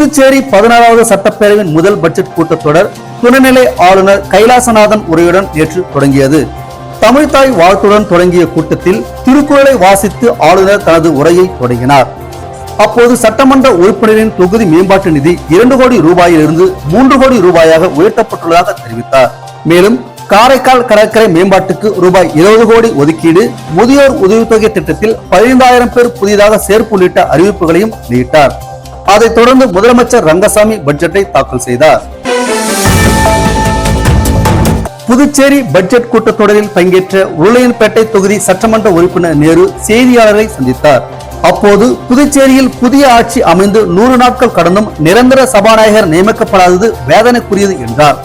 புதுச்சேரி 16வது சட்டப்பேரவையின் முதல் பட்ஜெட் கூட்டத்தொடர் துணைநிலை ஆளுநர் கைலாசநாதன் உரையுடன் நேற்று தொடங்கியது. தமிழ்தாய் வாழ்த்துடன் தொடங்கிய கூட்டத்தில் திருக்குறளை வாசித்து ஆளுநர் தனது உரையை தொடங்கினார். அப்போது சட்டமன்ற உறுப்பினரின் தொகுதி மேம்பாட்டு நிதி 2 கோடி ரூபாயிலிருந்து 3 கோடி ரூபாயாக உயர்த்தப்பட்டுள்ளதாக தெரிவித்தார். மேலும் காரைக்கால் கடற்கரை மேம்பாட்டுக்கு ரூபாய் 20 கோடி ஒதுக்கீடு, முதியோர் உதவித்தொகை திட்டத்தில் 15,000 பேர் புதிதாக சேர்ப்பு உள்ளிட்ட அறிவிப்புகளையும் வெளியிட்டார். அதைத் தொடர்ந்து முதலமைச்சர் ரங்கசாமி பட்ஜெட்டை தாக்கல் செய்தார். புதுச்சேரி பட்ஜெட் கூட்டத்தொடரில் பங்கேற்ற உருளையன்பேட்டை தொகுதி சட்டமன்ற உறுப்பினர் நேரு செய்தியாளரை சந்தித்தார். அப்போது புதுச்சேரியில் புதிய ஆட்சி அமைந்து 100 நாட்கள் கடந்தும் நிரந்தர சபாநாயகர் நியமிக்கப்படாதது வேதனைக்குரியது என்றார்.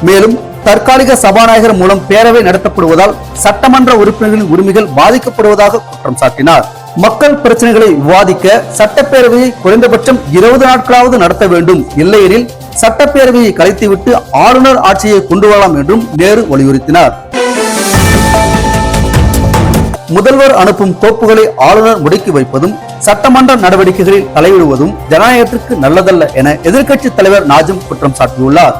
மேலும் தற்காலிக சபாநாயகர் மூலம் பேரவை நடத்தப்படுவதால் சட்டமன்ற உறுப்பினர்களின் உரிமைகள் பாதிக்கப்படுவதாக குற்றம் சாட்டினார். மக்கள் பிரச்சனைகளை விவாதிக்க சட்டப்பேரவையை குறைந்தபட்சம் 20 நாட்களாவது நடத்த வேண்டும், இல்லையெனில் சட்டப்பேரவையை கலைத்துவிட்டு ஆளுநர் ஆட்சியை கொண்டு வரலாம் என்றும் நேரு வலியுறுத்தினார். முதல்வர் அனுப்பும் கோப்புகளை ஆளுநர் முடக்கி வைப்பதும் சட்டமன்ற நடவடிக்கைகளில் தலையிடுவதும் ஜனநாயகத்திற்கு நல்லதல்ல என எதிர்க்கட்சி தலைவர் நாஜிம் குற்றம் சாட்டியுள்ளார்.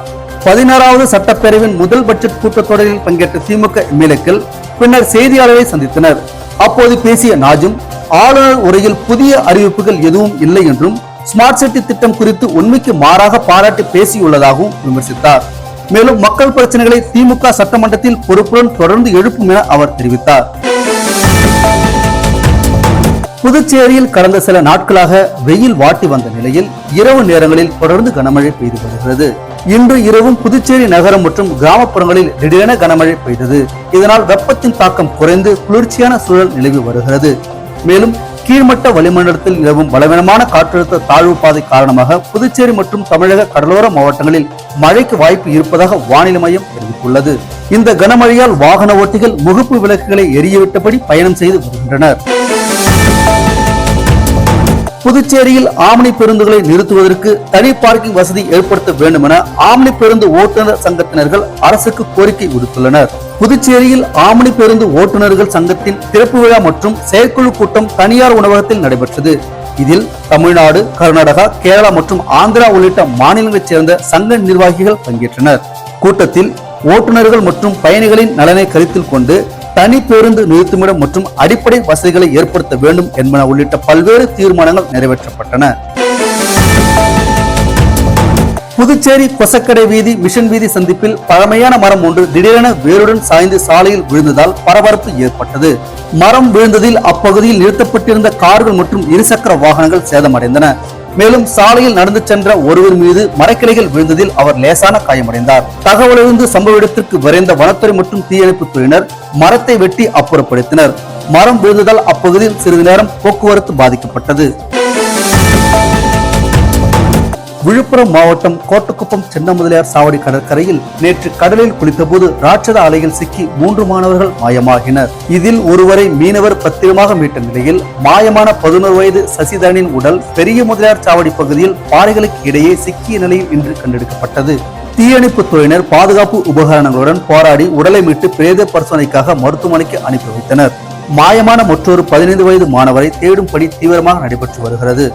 16வது சட்டப்பேரவையின் முதல் பட்ஜெட் கூட்டத்தொடரில் பங்கேற்ற திமுக எம்எல்ஏக்கள் பின்னர் செய்தியாளரை சந்தித்தனர். அப்போது பேசிய நாஜிம், ஆளுநர் உரையில் புதிய அறிவிப்புகள் எதுவும் இல்லை என்றும் ஸ்மார்ட் சிட்டி திட்டம் குறித்து உண்மைக்கு மாறாக பாராட்டி பேசியுள்ளதாகவும் விமர்சித்தார். மேலும் மக்கள் பிரச்சனைகளை திமுக சட்டமன்றத்தில் பொறுப்புடன் தொடர்ந்து எழுப்பும் என அவர் தெரிவித்தார். புதுச்சேரியில் கடந்த சில நாட்களாக வெயில் வாட்டி வந்த நிலையில் இரவு நேரங்களில் தொடர்ந்து கனமழை பெய்து வருகிறது. இன்று இரவும் புதுச்சேரி நகரம் மற்றும் கிராமப்புறங்களில் திடீரென கனமழை பெய்தது. இதனால் வெப்பத்தின் தாக்கம் குறைந்து குளிர்ச்சியான சூழல் நிலவி வருகிறது. மேலும் கீழ்மட்ட வளிமண்டலத்தில் நிலவும் பலவீனமான காற்றழுத்த தாழ்வு பாதை காரணமாக புதுச்சேரி மற்றும் தமிழக கடலோர மாவட்டங்களில் மழைக்கு வாய்ப்பு இருப்பதாக வானிலை மையம் தெரிவித்துள்ளது. இந்த கனமழையால் வாகன ஓட்டிகள் முகப்பு விளக்குகளை எரியவிட்டபடி பயணம் செய்து வருகின்றனர். புதுச்சேரியில் ஆம்னி பேருந்துகளை நிறுத்துவதற்கு தனி பார்க்கிங் வசதி ஏற்படுத்த வேண்டும் என ஆம்னி பேருந்து ஓட்டுநர் சங்கத்தினர்கள் அரசுக்கு கோரிக்கை விடுத்துள்ளனர். புதுச்சேரியில் ஆம்னி பேருந்து ஓட்டுநர்கள் சங்கத்தின் திறப்பு விழா மற்றும் செயற்குழு கூட்டம் தனியார் உணவகத்தில் நடைபெற்றது. இதில் தமிழ்நாடு, கர்நாடகா, கேரளா மற்றும் ஆந்திரா உள்ளிட்ட மாநிலங்களைச் சேர்ந்த சங்க நிர்வாகிகள் பங்கேற்றனர். கூட்டத்தில் ஓட்டுநர்கள் மற்றும் பயணிகளின் நலனை கருத்தில் கொண்டு தனி பேருந்து நிறுத்துமிடம் மற்றும் அடிப்படை வசதிகளை ஏற்படுத்த வேண்டும் என்பன உள்ளிட்ட பல்வேறு தீர்மானங்கள் நிறைவேற்றப்பட்டன. புதுச்சேரி கொசக்கடை வீதி மிஷன் வீதி சந்திப்பில் பழமையான மரம் ஒன்று திடீரென வேருடன் சாய்ந்து சாலையில் விழுந்ததால் பரபரப்பு ஏற்பட்டது. மரம் விழுந்ததில் அப்பகுதியில் நிறுத்தப்பட்டிருந்த கார்கள் மற்றும் இருசக்கர வாகனங்கள் சேதமடைந்தன. மேலும் சாலையில் நடந்து சென்ற ஒருவர் மீது மரக்கிளைகள் விழுந்ததில் அவர் லேசான காயமடைந்தார். தகவலிருந்து சம்பவ இடத்திற்கு விரைந்த வனத்துறை மற்றும் தீயணைப்பு துறையினர் மரத்தை வெட்டி அப்புறப்படுத்தினர். மரம் விழுந்ததால் அப்பகுதியில் சிறிது நேரம் போக்குவரத்து பாதிக்கப்பட்டது. விழுப்புரம் மாவட்டம் கோட்டக்குப்பம் சின்ன முதலியார் சாவடி கடற்கரையில் நேற்று கடலில் குளித்தபோது ராட்சத அலையில் சிக்கி 3 மாணவர்கள் மாயமாகினர். இதில் ஒருவரை மீனவர் பத்திரமாக மீட்ட நிலையில் மாயமான 11 வயது சசிதரனின் உடல் பெரிய முதலியார் சாவடி பகுதியில் பாறைகளுக்கு இடையே சிக்கிய நிலையில் இன்று கண்டெடுக்கப்பட்டது. தீயணைப்பு துறையினர் பாதுகாப்பு உபகரணங்களுடன் போராடி உடலை மீட்டு பிரேத பரிசோதனைக்காக மருத்துவமனைக்கு அனுப்பி வைத்தனர். மாயமான மற்றொரு 15 வயது மாணவரை தேடும் பணி தீவிரமாக நடைபெற்று வருகிறது.